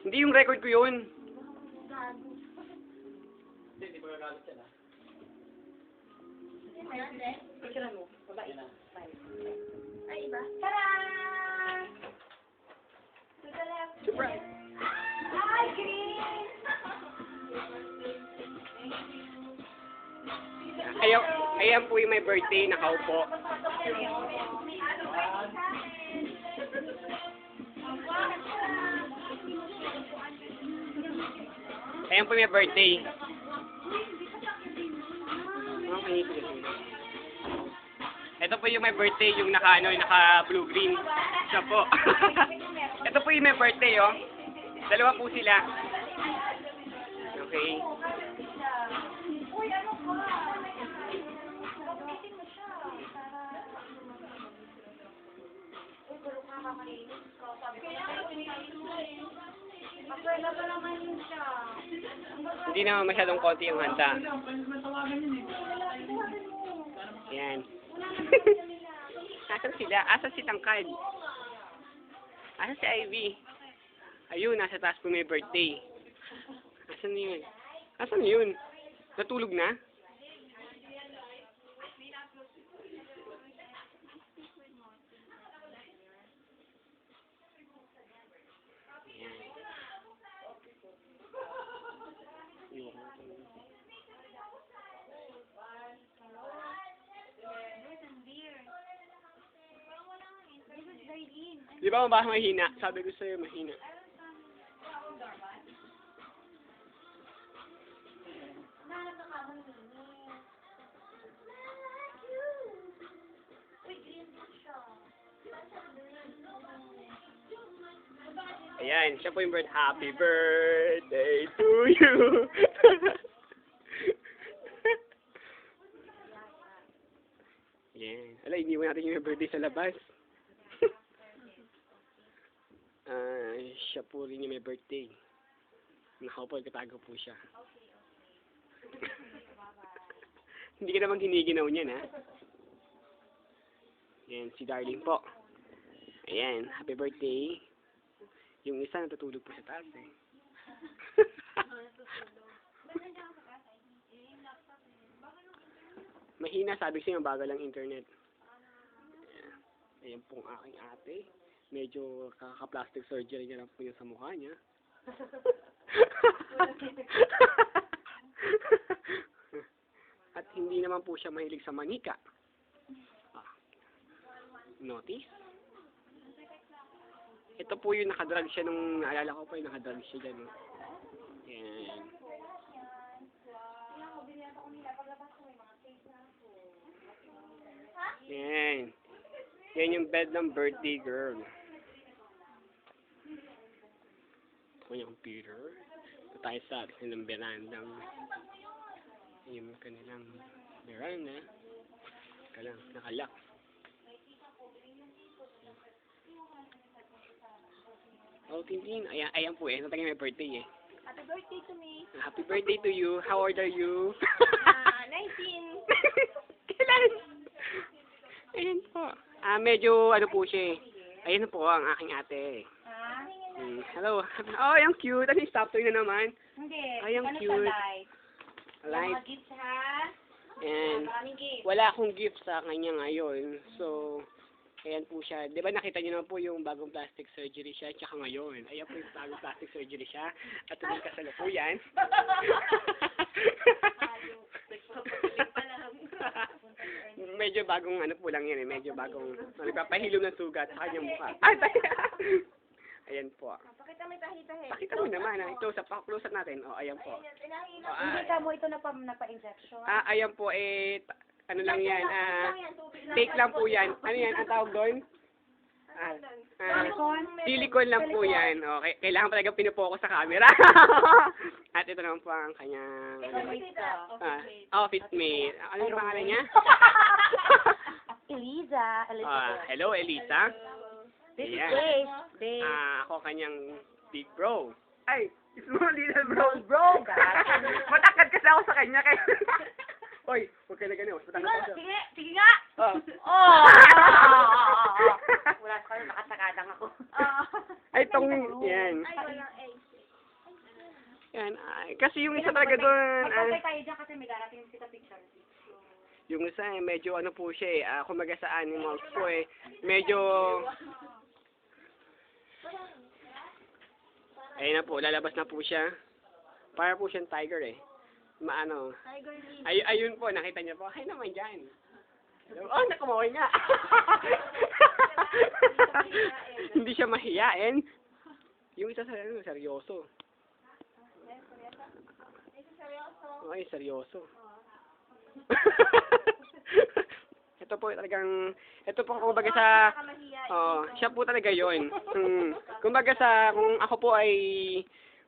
Hindi yung record ko yun. Hindi, hindi magagalit yan ah. Picturean mo. Babae. Ay, iba. Tara! To the left. Surprise! Hi, Chris! Ayan po yung my birthday, nakaupo. Ayan po yung my birthday. Ito po yung my birthday, yung naka blue green. Siya po. Ito po yung my birthday, oh. Dalawa po sila. Okay. Uy, ano ka? Gagamitin mo siya. Uy, pero kakakainis ka. Sabi ko na kayo, maswela pa naman yun siya. Hindi naman masyadong konti yung handa. Yan. Asan sila? Asan si Tangkad? Asan si Ivy? Ayun, nasa taas po may birthday. Asan na yun? Asan yun? Natulog na? Di ba ba mahina? Sabi ko sa'yo, mahina. Ayan, siya po yung bird. Happy birthday to you! Yan. Ala, iniwan natin yung birthday sa labas. Siya po rin yung may birthday. Nakaupo, katago po siya. Hindi ka naman giniginaw niyan, ha? Yan, si Darling po. Ayan, happy birthday. Yung isa natutulog po sa taas, eh. Mahina, sabi ko sa'yo, bagal lang internet. Ayan pong aking ate. Medyo kaka-plastic surgery niya lang po yun sa mukha niya. At hindi naman po siya mahilig sa manika. Notice? Ito po yung nakadrag siya nung naalala ko po yung nakadrag siya dyan. Yan. Yan. Yan yung bed ng birthday girl. Ito yung computer. Ito tayo sa kanilang berandang. Yung kanilang beranda. Kalang nakalock. Oh, Tintin. Ayan po eh. Natagay may birthday eh. Happy birthday to me. Happy birthday to you. How old are you? 19. Kailan? Ayan po. Medyo ano po siya eh. Ayan po ang aking ate. Hello. Oh, yung cute. Ano yung stop toy na naman? Hindi. Ay, ang Ano cute. sa light? Alright. Mga gifts, ha? And Maraming gifts. wala akong gift sa kanya ngayon. So, ayan po siya. Di ba nakita niyo naman po yung bagong plastic surgery siya, tsaka ngayon. Ayan po yung bagong plastic surgery siya. At tuloy kasalukuyan. Medyo bagong ano po lang yan eh. Medyo bagong nagpapahilom ng sugat sa kanyang mukha. Ay, ayan po. Pakita mo yung tahi-tahi. Pakita mo naman. Ito, sa close up natin. O, ayan po. Hindi ka mo ito napa-injection. Ayan po eh, ano lang yan, fake lang po yan. Ano yan, ang tawag doon? Silicone lang po yan. Okay, kailangan talaga pinupokus sa camera. At ito naman po ang kanyang office mate. Ano yung pangalan niya? Eliza. Hello, Elisa. This is Ayan. Dave. Ako kanyang big bro. Ay, small little bro. Bro, Matakad kasi ako sa kanya. Kaya... Hoy, huwag ka na ganun. Matakad ako. Sige nga. Oh. Oh. Wala ko, nakatakadang ako. Ay, itong yan. Ay, walang A. Yan. Kasi yung isa talaga doon, Magpapay tayo dyan kasi may darating kita picture. yung isa medyo ano po siya kumaga sa animals po medyo, ayun na po, lalabas na po siya. Para po siyang tiger Maano. Tiger Lee. Ayun po, nakita niyo po. Ay naman dyan. Oh, nakumawi nga. Hindi siya mahiyain. Yung isa seryoso. Ay, seryoso. Ito po talagang, ito po kumbaga sa, siya po talaga yon. Kumbaga sa, kung ako po ay